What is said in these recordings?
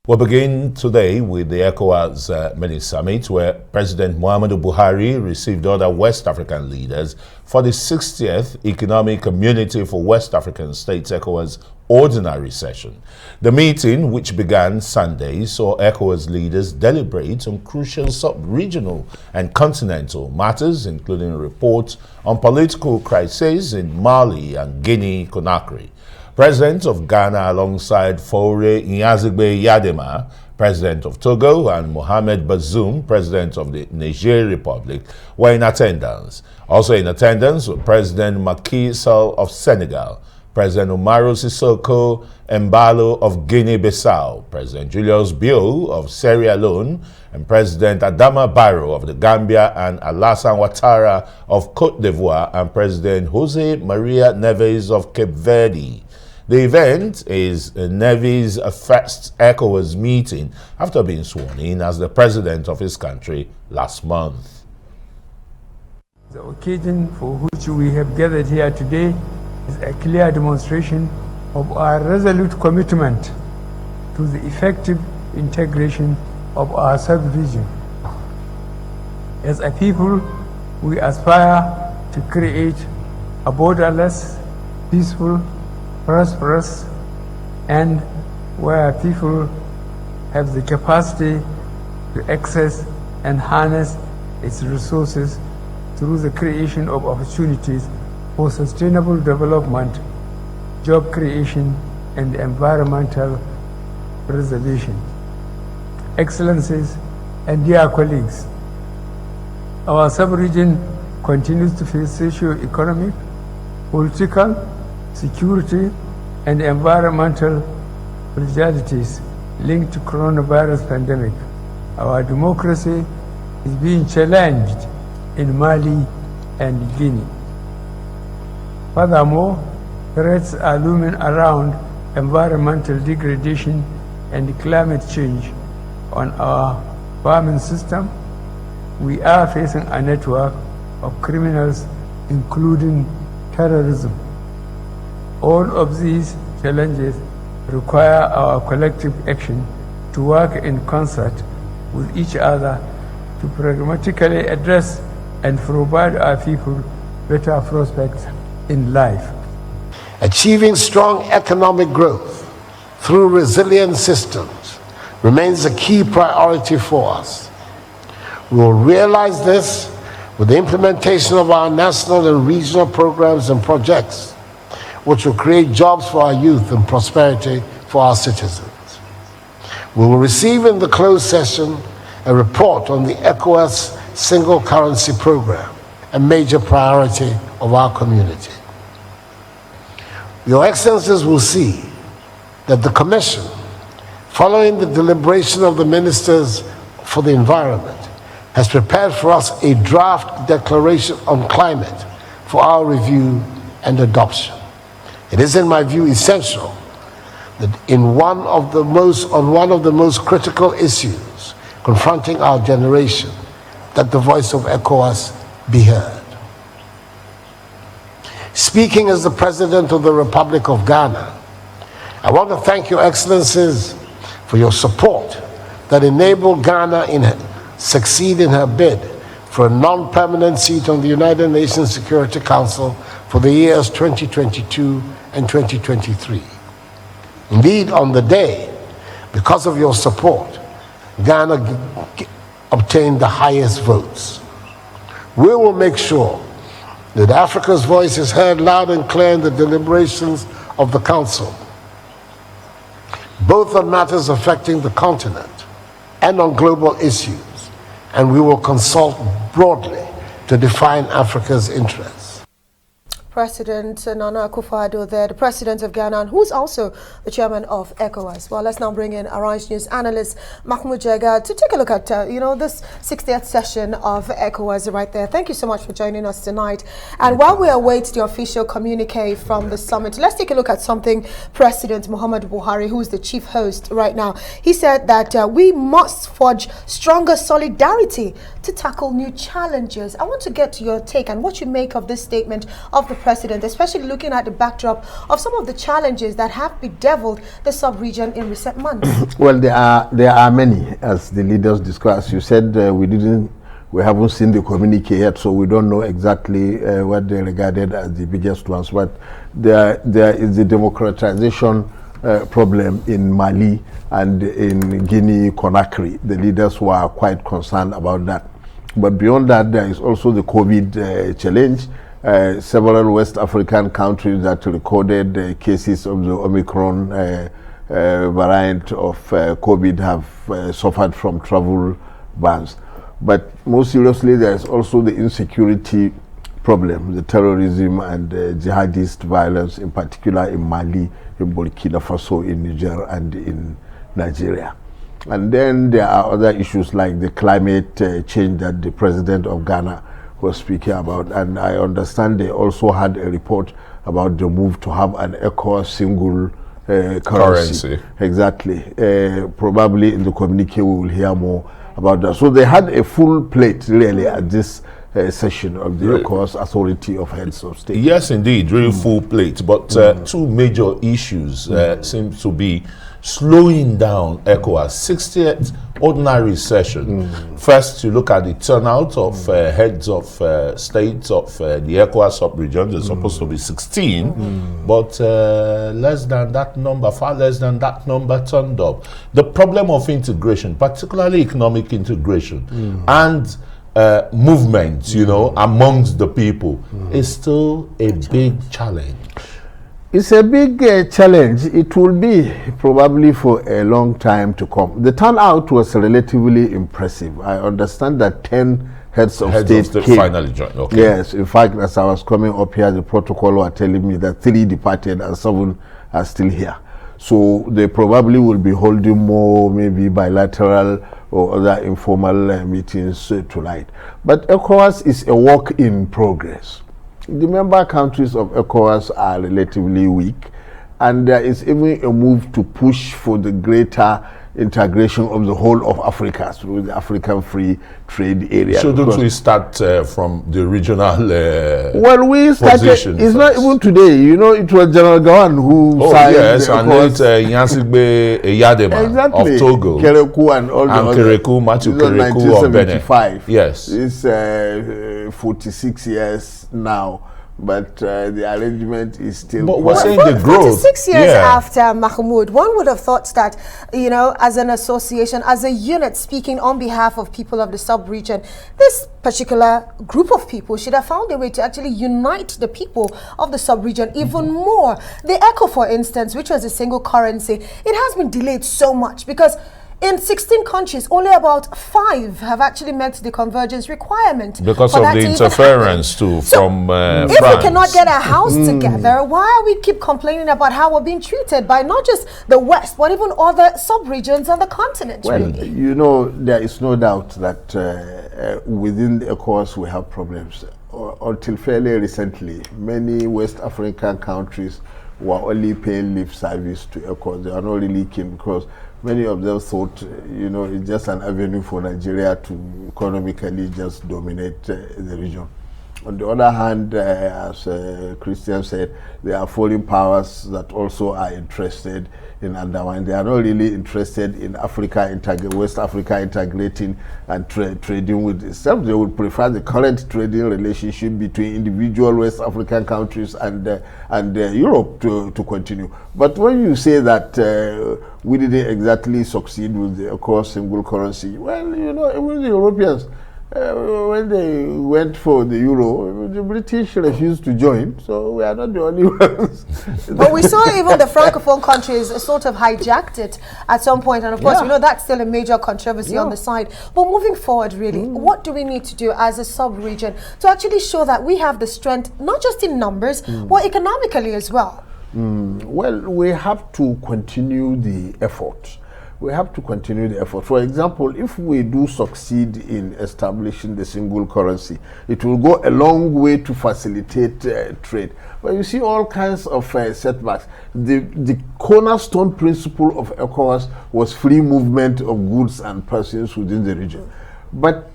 We'll begin today with the ECOWAS mini-summit, where President Muhammadu Buhari received other West African leaders for the 60th Economic Community for West African States ECOWAS ordinary session. The meeting, which began Sunday, saw ECOWAS leaders deliberate on crucial sub-regional and continental matters, including reports on political crises in Mali and Guinea-Conakry. President of Ghana alongside Faure Gnassingbé Yadema, President of Togo, and Mohamed Bazoum, President of the Niger Republic, were in attendance. Also in attendance were President Macky Sall of Senegal, President Umaru Sissoko Embalo of Guinea-Bissau, President Julius Bio of Sierra Leone, and President Adama Barrow of the Gambia, and Alassane Ouattara of Côte d'Ivoire, and President Jose Maria Neves of Cape Verde. The event is Neves' first ECOWAS meeting after being sworn in as the president of his country last month. The occasion for which we have gathered here today is a clear demonstration of our resolute commitment to the effective integration of our sub-region. As a people, we aspire to create a borderless, peaceful, prosperous, and where people have the capacity to access and harness its resources through the creation of opportunities for sustainable development, job creation, and environmental preservation. Excellencies and dear colleagues, our sub-region continues to face socio-economic, political, security, and environmental fragilities linked to coronavirus pandemic. Our democracy is being challenged in Mali and Guinea. Furthermore, threats are looming around environmental degradation and climate change on our farming system. We are facing a network of criminals, including terrorism. All of these challenges require our collective action to work in concert with each other to pragmatically address and provide our people better prospects in life. Achieving strong economic growth through resilient systems remains a key priority for us. We will realize this with the implementation of our national and regional programs and projects, which will create jobs for our youth and prosperity for our citizens. We will receive in the closed session a report on the ECOWAS single currency program, a major priority of our community. Your Excellencies will see that the Commission, following the deliberation of the Ministers for the Environment, has prepared for us a draft declaration on climate for our review and adoption. It is, in my view, essential that on one of the most critical issues confronting our generation, that the voice of ECOWAS be heard. Speaking as the President of the Republic of Ghana, I want to thank Your Excellencies for your support that enabled Ghana succeed in her bid for a non-permanent seat on the United Nations Security Council for the years 2022 and 2023. Indeed, on the day, because of your support, Ghana obtained the highest votes. We will make sure that Africa's voice is heard loud and clear in the deliberations of the Council, both on matters affecting the continent and on global issues, and we will consult broadly to define Africa's interests. President Nana Akufo-Addo there, the president of Ghana, and who's also the chairman of ECOWAS. Well, let's now bring in Arise News analyst Mahmud Jega to take a look at, this 60th session of ECOWAS right there. Thank you so much for joining us tonight. And while we await the official communique from the summit, let's take a look at something President Muhammadu Buhari, who's the chief host right now. He said that we must forge stronger solidarity to tackle new challenges. I want to get your take and what you make of this statement of the President, especially looking at the backdrop of some of the challenges that have bedeviled the sub-region in recent months? Well, there are many, as the leaders discussed. You said we haven't seen the communique yet, so we don't know exactly what they regarded as the biggest ones. But there is the democratization problem in Mali and in Guinea-Conakry. The leaders were quite concerned about that. But beyond that, there is also the COVID challenge. Several West African countries that recorded cases of the Omicron variant of COVID have suffered from travel bans. But most seriously, there is also the insecurity problem, the terrorism and jihadist violence, in particular in Mali, in Burkina Faso, in Niger, and in Nigeria. And then there are other issues like the climate change that the president of Ghana was speaking about. And I understand they also had a report about the move to have an ECOWAS single currency. Exactly. Probably in the communique we will hear more about that. So they had a full plate really at this session of the ECOWAS Authority of Heads of State. Yes, indeed, really full plate. But two major issues seem to be slowing down ECOWAS 60th ordinary session. First, you look at the turnout of heads of states of the ECOWAS sub-region. There's supposed to be 16, but less than that number, far less than that number turned up. The problem of integration, particularly economic integration, and movement, you know, amongst the people, is still a big challenge. It's a big challenge. It will be probably for a long time to come. The turnout was relatively impressive. I understand that 10 heads of state came. Finally joined. Okay. Yes, in fact, as I was coming up here, the protocol were telling me that 3 departed and 7 are still here. So they probably will be holding more maybe bilateral or other informal meetings tonight. But ECOWAS is a work in progress. The member countries of ECOWAS are relatively weak, and there is even a move to push for the greater integration of the whole of Africa through the African Free Trade Area. Shouldn't we start from the regional well, we started, it's first? Not even today, you know, it was General Gawan who signed yes, the and it's Nyansigbe Eyadema of Togo. Kerekou and all the and other. Kerekou, Matthew Kerekou of Benin. Yes. It's 46 years now. But the arrangement is still. But we're saying the growth. 46 years after Mahmoud, one would have thought that, you know, as an association, as a unit speaking on behalf of people of the sub-region, this particular group of people should have found a way to actually unite the people of the sub-region even more. The ECO, for instance, which was a single currency, it has been delayed so much because in 16 countries, only about 5 have actually met the convergence requirement. Because of the interference too from France. If we cannot get our house together, why are we keep complaining about how we're being treated by not just the West, but even other sub-regions on the continent? Well, really? you know, there is no doubt that within the ECOWAS we have problems. Until fairly recently, many West African countries were only paying lip service to ECOWAS. They are not really keen because many of them thought, you know, it's just an avenue for Nigeria to economically just dominate the region. On the other hand, as Christian said, there are foreign powers that also are interested in undermining. They are not really interested in Africa, West Africa integrating and trading with itself. They would prefer the current trading relationship between individual West African countries and Europe to continue. But when you say that we didn't exactly succeed with the ECOWAS single currency, well, you know, even the Europeans, when they went for the euro, the British refused to join, so we are not the only ones. But we saw even the Francophone countries sort of hijacked it at some point, and of course, we know that's still a major controversy on the side. But moving forward, really, what do we need to do as a sub-region to actually show that we have the strength, not just in numbers, but economically as well? Well, we have to continue the effort. We have to continue the effort. For example, if we do succeed in establishing the single currency, it will go a long way to facilitate trade. But you see all kinds of setbacks. The cornerstone principle of ECOWAS was free movement of goods and persons within the region. But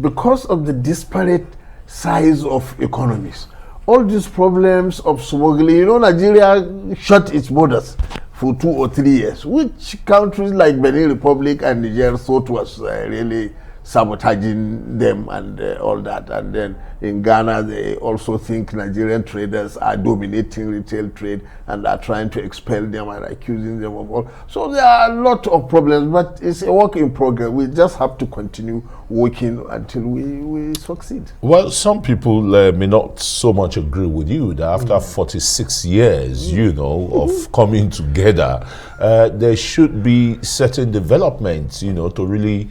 because of the disparate size of economies, all these problems of smuggling, you know, Nigeria shut its borders for 2 or 3 years, which countries like Benin Republic and Niger thought was really sabotaging them and all that. And then in Ghana, they also think Nigerian traders are dominating retail trade and are trying to expel them and accusing them of all. So there are a lot of problems, but it's a work in progress. We just have to continue working until we succeed. Well, some people may not so much agree with you that after 46 years, you know, of coming together, there should be certain developments, you know, to really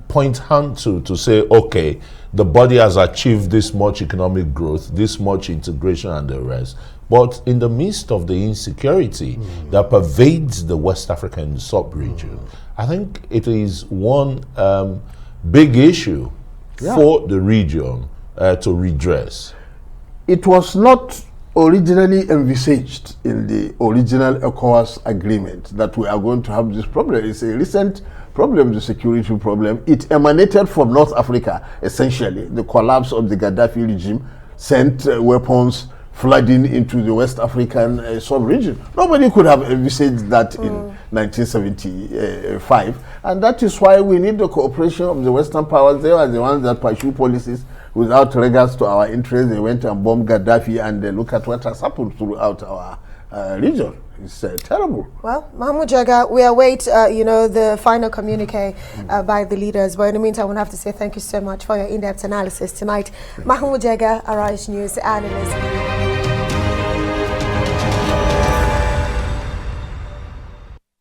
point hand to say, okay, the body has achieved this much economic growth, this much integration and the rest. But in the midst of the insecurity that pervades the West African sub-region, I think it is one big issue for the region to redress. It was not originally envisaged in the original ECOWAS agreement that we are going to have this problem. It's a recent problem, the security problem. It emanated from North Africa, essentially. The collapse of the Gaddafi regime sent weapons flooding into the West African sub-region. Nobody could have envisaged that in 1975. And that is why we need the cooperation of the Western powers. They are the ones that pursue policies without regards to our interests. They went and bombed Gaddafi, and look at what has happened throughout our region. It's terrible. Well, Mahmud Jega, we await, you know, the final communique by the leaders. But in the meantime, I want to have to say thank you so much for your in-depth analysis tonight. Mahmud Jega, Arise News analyst.